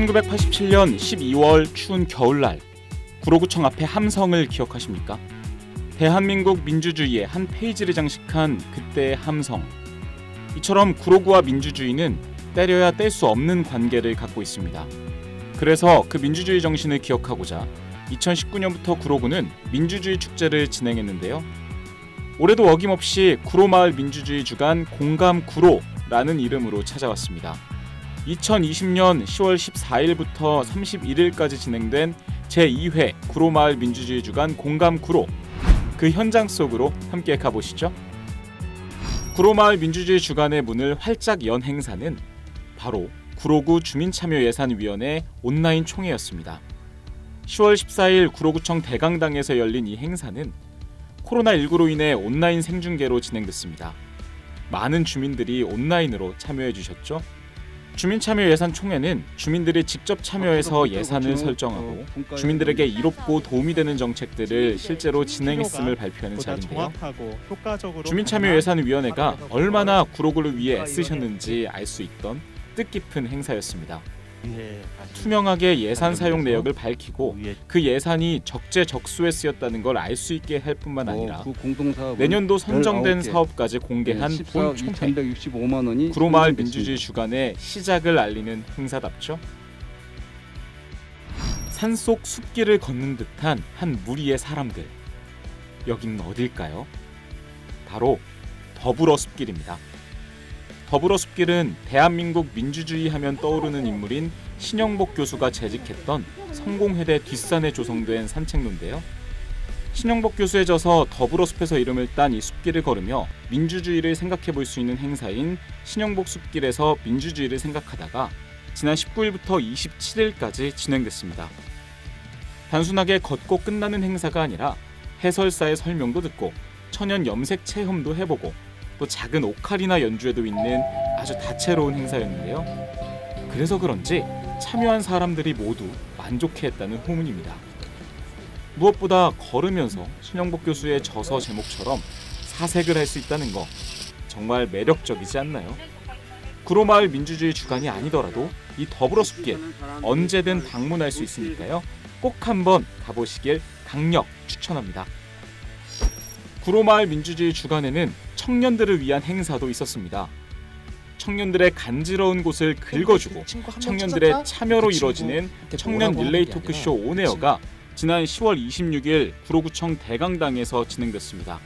1987년 12월 추운 겨울날 구로구청 앞의 함성을 기억하십니까? 대한민국 민주주의의 한 페이지를 장식한 그때의 함성. 이처럼 구로구와 민주주의는 때려야 뗄 수 없는 관계를 갖고 있습니다. 그래서 그 민주주의 정신을 기억하고자 2019년부터 구로구는 민주주의 축제를 진행했는데요. 올해도 어김없이 구로마을 민주주의 주간 공감구로라는 이름으로 찾아왔습니다. 2020년 10월 14일부터 31일까지 진행된 제2회 구로마을 민주주의 주간 공감구로, 그 현장 속으로 함께 가보시죠. 구로마을 민주주의 주간의 문을 활짝 연 행사는 바로 구로구 주민참여예산위원회 온라인 총회였습니다. 10월 14일 구로구청 대강당에서 열린 이 행사는 코로나19로 인해 온라인 생중계로 진행됐습니다. 많은 주민들이 온라인으로 참여해 주셨죠. 주민참여예산총회는 주민들이 직접 참여해서 예산을 설정하고 주민들에게 이롭고 도움이 되는 정책들을 실제로 진행했음을 발표하는 자리인데요. 주민참여예산위원회가 얼마나 구로구를 위해 애쓰셨는지 알 수 있던 뜻깊은 행사였습니다. 투명하게 예산 사용 내역을 밝히고 그 예산이 적재적소에 쓰였다는 걸 알 수 있게 할 뿐만 아니라 내년도 선정된 사업까지 공개한 본 총회, 구로마을 민주주의 주간의 시작을 알리는 행사답죠. 산속 숲길을 걷는 듯한 한 무리의 사람들, 여긴 어딜까요? 바로 더불어 숲길입니다. 더불어 숲길은 대한민국 민주주의 하면 떠오르는 인물인 신영복 교수가 재직했던 성공회대 뒷산에 조성된 산책로인데요. 신영복 교수에 져서 더불어 숲에서 이름을 딴 이 숲길을 걸으며 민주주의를 생각해 볼 수 있는 행사인 신영복 숲길에서 민주주의를 생각하다가 지난 19일부터 27일까지 진행됐습니다. 단순하게 걷고 끝나는 행사가 아니라 해설사의 설명도 듣고 천연 염색 체험도 해보고 또 작은 오카리나 연주회도 있는 아주 다채로운 행사였는데요. 그래서 그런지 참여한 사람들이 모두 만족해했다는 후문입니다. 무엇보다 걸으면서 신영복 교수의 저서 제목처럼 사색을 할 수 있다는 거 정말 매력적이지 않나요? 구로마을 민주주의 주간이 아니더라도 이 더불어 숲길 언제든 방문할 수 있으니까요. 꼭 한번 가보시길 강력 추천합니다. 구로마을 민주주의 주간에는 청년들을 위한 행사도 있었습니다. 청년들의 간지러운 곳을 긁어주고 청년들의 참여로 이뤄지는 청년 릴레이 토크쇼 온에어가 지난 10월 26일 구로구청 대강당에서 진행됐습니다.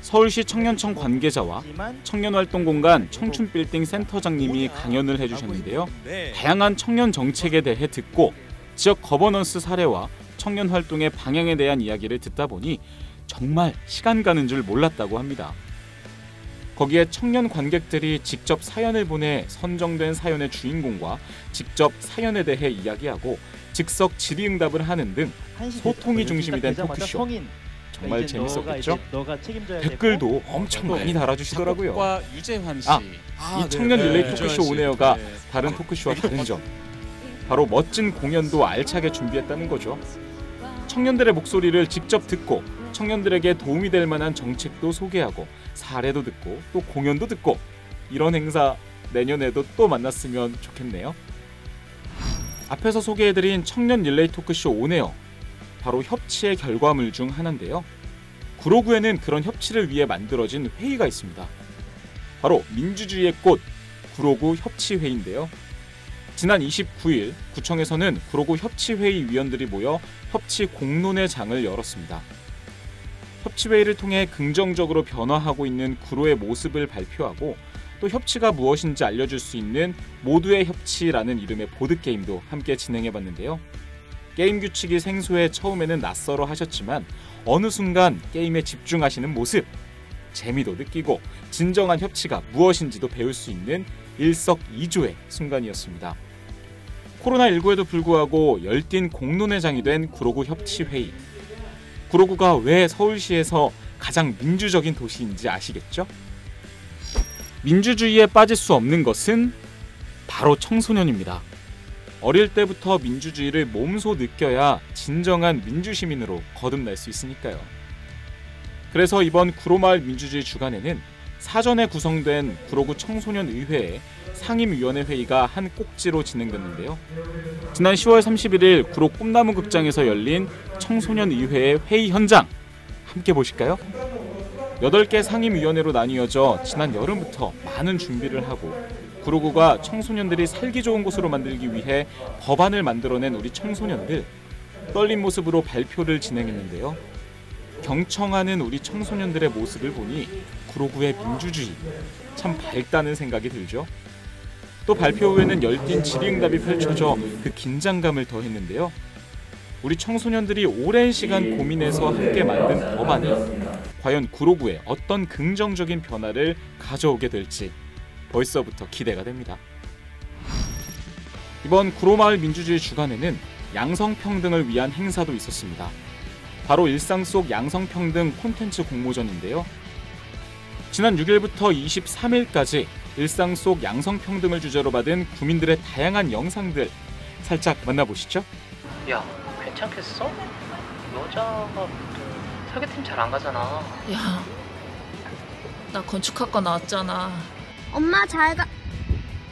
서울시 청년청 관계자와 청년활동공간 청춘빌딩 센터장님이 강연을 해주셨는데요. 다양한 청년 정책에 대해 듣고 지역 거버넌스 사례와 청년활동의 방향에 대한 이야기를 듣다 보니 정말 시간 가는 줄 몰랐다고 합니다. 거기에 청년 관객들이 직접 사연을 보내 선정된 사연의 주인공과 직접 사연에 대해 이야기하고 즉석 질의응답을 하는 등 소통이 중심이 된 토크쇼. 정말 재밌었겠죠? 댓글도 엄청 많이 달아주시더라고요. 유재환 씨. 이 청년 릴레이 토크쇼 온에어가 다른 토크쇼와 다른 점, 바로 멋진 공연도 알차게 준비했다는 거죠. 청년들의 목소리를 직접 듣고 청년들에게 도움이 될 만한 정책도 소개하고 사례도 듣고 또 공연도 듣고, 이런 행사 내년에도 또 만났으면 좋겠네요. 앞에서 소개해드린 청년 릴레이 토크쇼 온에어, 바로 협치의 결과물 중 하나인데요. 구로구에는 그런 협치를 위해 만들어진 회의가 있습니다. 바로 민주주의의 꽃, 구로구 협치회의인데요. 지난 29일 구청에서는 구로구 협치회의 위원들이 모여 협치 공론회 장을 열었습니다. 협치회의를 통해 긍정적으로 변화하고 있는 구로의 모습을 발표하고 또 협치가 무엇인지 알려줄 수 있는 모두의 협치라는 이름의 보드게임도 함께 진행해봤는데요. 게임 규칙이 생소해 처음에는 낯설어 하셨지만 어느 순간 게임에 집중하시는 모습, 재미도 느끼고 진정한 협치가 무엇인지도 배울 수 있는 일석이조의 순간이었습니다. 코로나19에도 불구하고 열띤 공론회장이 된 구로구 협치회의. 구로구가 왜 서울시에서 가장 민주적인 도시인지 아시겠죠? 민주주의에 빠질 수 없는 것은 바로 청소년입니다. 어릴 때부터 민주주의를 몸소 느껴야 진정한 민주시민으로 거듭날 수 있으니까요. 그래서 이번 구로마을 민주주의 주간에는 사전에 구성된 구로구 청소년의회의 상임위원회 회의가 한 꼭지로 진행됐는데요. 지난 10월 31일 구로 꿈나무 극장에서 열린 청소년의회의 회의 현장 함께 보실까요? 8개 상임위원회로 나뉘어져 지난 여름부터 많은 준비를 하고 구로구가 청소년들이 살기 좋은 곳으로 만들기 위해 법안을 만들어낸 우리 청소년들 떨린 모습으로 발표를 진행했는데요. 경청하는 우리 청소년들의 모습을 보니 구로구의 민주주의 참 밝다는 생각이 들죠. 또 발표 후에는 열띤 질의응답이 펼쳐져 그 긴장감을 더했는데요. 우리 청소년들이 오랜 시간 고민해서 함께 만든 법안이 과연 구로구에 어떤 긍정적인 변화를 가져오게 될지 벌써부터 기대가 됩니다. 이번 구로마을 민주주의 주간에는 양성평등을 위한 행사도 있었습니다. 바로 일상 속 양성평등 콘텐츠 공모전인데요. 지난 6일부터 23일까지 일상 속 양성평등을 주제로 받은 구민들의 다양한 영상들 살짝 만나보시죠. 야, 괜찮겠어? 여자가 설계팀 잘 안 가잖아. 야, 나 건축학과 나왔잖아. 엄마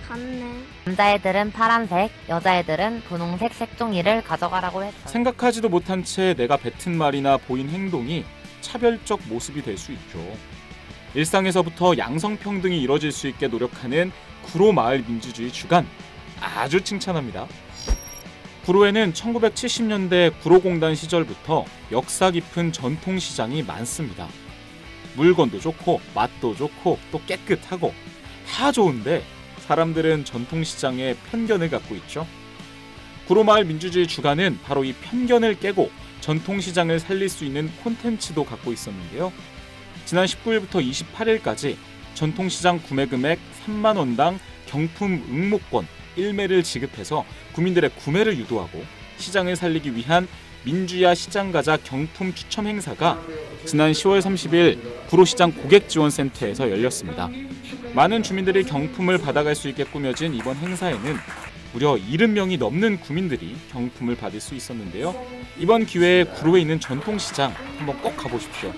갔네. 남자애들은 파란색, 여자애들은 분홍색 색종이를 가져가라고 했어. 생각하지도 못한 채 내가 뱉은 말이나 보인 행동이 차별적 모습이 될 수 있죠. 일상에서부터 양성평등이 이뤄질 수 있게 노력하는 구로마을 민주주의 주간 아주 칭찬합니다. 구로에는 1970년대 구로공단 시절부터 역사 깊은 전통시장이 많습니다. 물건도 좋고 맛도 좋고 또 깨끗하고 다 좋은데 사람들은 전통시장에 편견을 갖고 있죠. 구로마을 민주주의 주간은 바로 이 편견을 깨고 전통시장을 살릴 수 있는 콘텐츠도 갖고 있었는데요. 지난 19일부터 28일까지 전통시장 구매금액 3만 원당 경품 응모권 1매를 지급해서 구민들의 구매를 유도하고 시장을 살리기 위한 민주야 시장가자 경품 추첨 행사가 지난 10월 30일 구로시장 고객지원센터에서 열렸습니다. 많은 주민들이 경품을 받아갈 수 있게 꾸며진 이번 행사에는 무려 70명이 넘는 구민들이 경품을 받을 수 있었는데요. 이번 기회에 구로에 있는 전통시장 한번 꼭 가보십시오.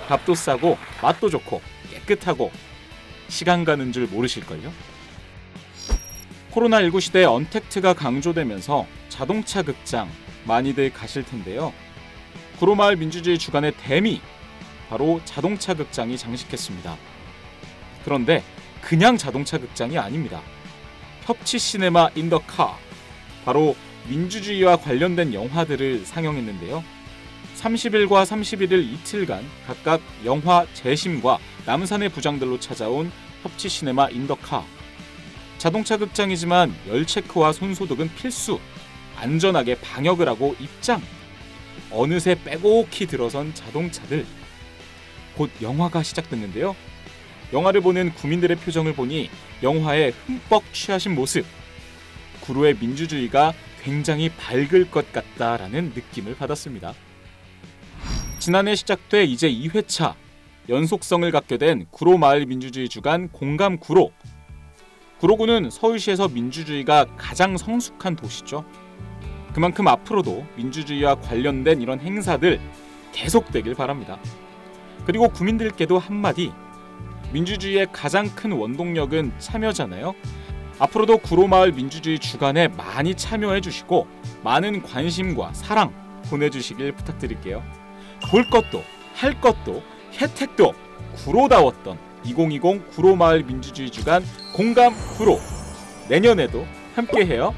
값도 싸고 맛도 좋고 깨끗하고 시간 가는 줄 모르실걸요? 코로나19 시대에 언택트가 강조되면서 자동차 극장 많이들 가실 텐데요. 구로마을 민주주의 주간의 대미 바로 자동차 극장이 장식했습니다. 그런데 그냥 자동차 극장이 아닙니다. 협치 시네마 인 더 카 바로 민주주의와 관련된 영화들을 상영했는데요. 30일과 31일 이틀간 각각 영화 재심과 남산의 부장들로 찾아온 협치 시네마 인 더 카. 자동차 극장이지만 열 체크와 손소독은 필수. 안전하게 방역을 하고 입장. 어느새 빼곡히 들어선 자동차들. 곧 영화가 시작됐는데요. 영화를 보는 구민들의 표정을 보니 영화에 흠뻑 취하신 모습. 구로의 민주주의가 굉장히 밝을 것 같다라는 느낌을 받았습니다. 지난해 시작돼 이제 2회차 연속성을 갖게 된 구로마을 민주주의 주간 공감 구로. 구로구는 서울시에서 민주주의가 가장 성숙한 도시죠. 그만큼 앞으로도 민주주의와 관련된 이런 행사들 계속되길 바랍니다. 그리고 구민들께도 한마디. 민주주의의 가장 큰 원동력은 참여잖아요. 앞으로도 구로마을 민주주의 주간에 많이 참여해 주시고 많은 관심과 사랑 보내주시길 부탁드릴게요. 볼 것도 할 것도 혜택도 구로다웠던 2020 구로마을 민주주의 주간 공감 구로. 내년에도 함께해요.